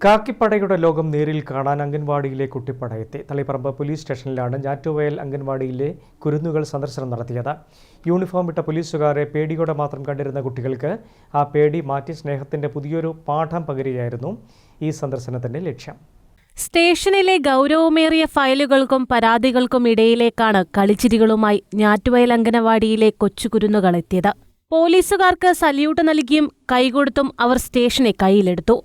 കാക്കിപ്പടയുടെ ലോകം നേരിൽ കാണാൻ അംഗൻവാടിയിലെ കുട്ടിപ്പട എത്തി. തളിപ്പറമ്പ് പോലീസ് സ്റ്റേഷനിലാണ് ഞാറ്റുവയൽ അംഗൻവാടിയിലെ കുരുന്നുകൾ സന്ദർശനം നടത്തിയത്. യൂണിഫോം ഇട്ട പോലീസുകാരെ പേടിയോടെ മാത്രം കണ്ടിരുന്ന കുട്ടികൾക്ക് ആ പേടി മാറ്റി സ്നേഹത്തിന്റെ പുതിയൊരു പാഠം പകരുകയായിരുന്നു ഈ സന്ദർശനത്തിന്റെ ലക്ഷ്യം. സ്റ്റേഷനിലെ ഗൗരവമേറിയ ഫയലുകൾക്കും പരാതികൾക്കും ഇടയിലേക്കാണ് കളിച്ചിരികളുമായി ഞാറ്റുവയൽ അംഗനവാടിയിലെ കൊച്ചുകുരുന്നുകൾ എത്തിയത്. പോലീസുകാർക്ക് സല്യൂട്ട് നൽകിയും കൈകൊടുത്തും അവർ സ്റ്റേഷനെ കയ്യിലെടുത്തു.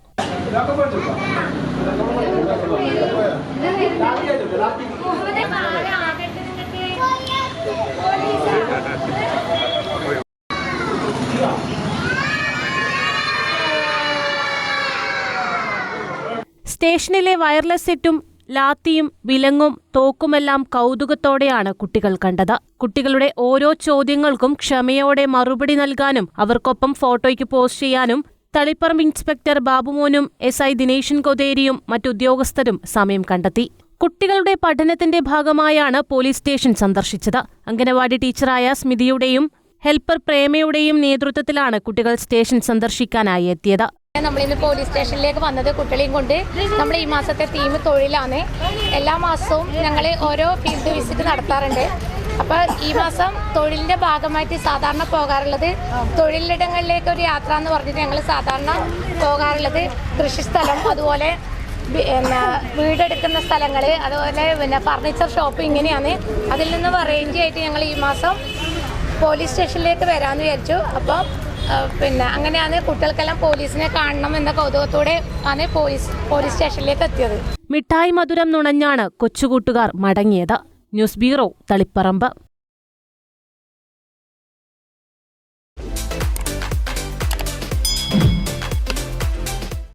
സ്റ്റേഷനിലെ വയർലെസ് സെറ്റും ലാത്തിയും വിലങ്ങും തോക്കുമെല്ലാം കൗതുകത്തോടെയാണ് കുട്ടികൾ കണ്ടത്. കുട്ടികളുടെ ഓരോ ചോദ്യങ്ങൾക്കും ക്ഷമയോടെ മറുപടി നൽകാനും അവർക്കൊപ്പം ഫോട്ടോയ്ക്ക് പോസ്റ്റ് ചെയ്യാനും തളിപ്പറമ്പ് ഇൻസ്പെക്ടർ ബാബുമോനും SI ദിനേശൻ കൊതേരിയും മറ്റുദ്യോഗസ്ഥരും സമയം കണ്ടെത്തി. കുട്ടികളുടെ പഠനത്തിന്റെ ഭാഗമായാണ് പോലീസ് സ്റ്റേഷൻ സന്ദർശിച്ചത്. അംഗനവാടി ടീച്ചറായ സ്മിതിയുടെയും ഹെൽപ്പർ പ്രേമയുടെയും നേതൃത്വത്തിലാണ് കുട്ടികൾ സ്റ്റേഷൻ സന്ദർശിക്കാനായി എത്തിയത്. നമ്മളിന്ന് പോലീസ് സ്റ്റേഷനിലേക്ക് വന്നത് കുട്ടികളെയും കൊണ്ട്. നമ്മൾ ഈ മാസത്തെ തീം തൊഴിലാണ്. എല്ലാ മാസവും ഞങ്ങൾ ഓരോ ഫീൽഡ് വിസിറ്റ് നടത്താറുണ്ട്. അപ്പോൾ ഈ മാസം തൊഴിലിൻ്റെ ഭാഗമായിട്ട് സാധാരണ പോകാറുള്ളത് തൊഴിലിടങ്ങളിലേക്ക് ഒരു യാത്ര എന്ന് പറഞ്ഞിട്ട് ഞങ്ങൾ സാധാരണ പോകാറുള്ളത് കൃഷിസ്ഥലം, അതുപോലെ വീടെടുക്കുന്ന സ്ഥലങ്ങൾ, അതുപോലെ ഫർണിച്ചർ ഷോപ്പ്, ഇങ്ങനെയാണ്. അതിൽ നിന്ന് വെറൈറ്റി ആയിട്ട് ഞങ്ങൾ ഈ മാസം പോലീസ് സ്റ്റേഷനിലേക്ക് വരാമെന്ന് വിചാരിച്ചു. അപ്പം അങ്ങനെയാണ് കുട്ടികൾക്കെല്ലാം പോലീസിനെ കാണണം എന്ന കൗതുകത്തോടെ ആണ് പോലീസ് സ്റ്റേഷനിലേക്ക് എത്തിയത്. മിഠായി മധുരം നുണഞ്ഞാണ് കൊച്ചുകൂട്ടുകാർ മടങ്ങിയത്. News bureau, Taliparamba.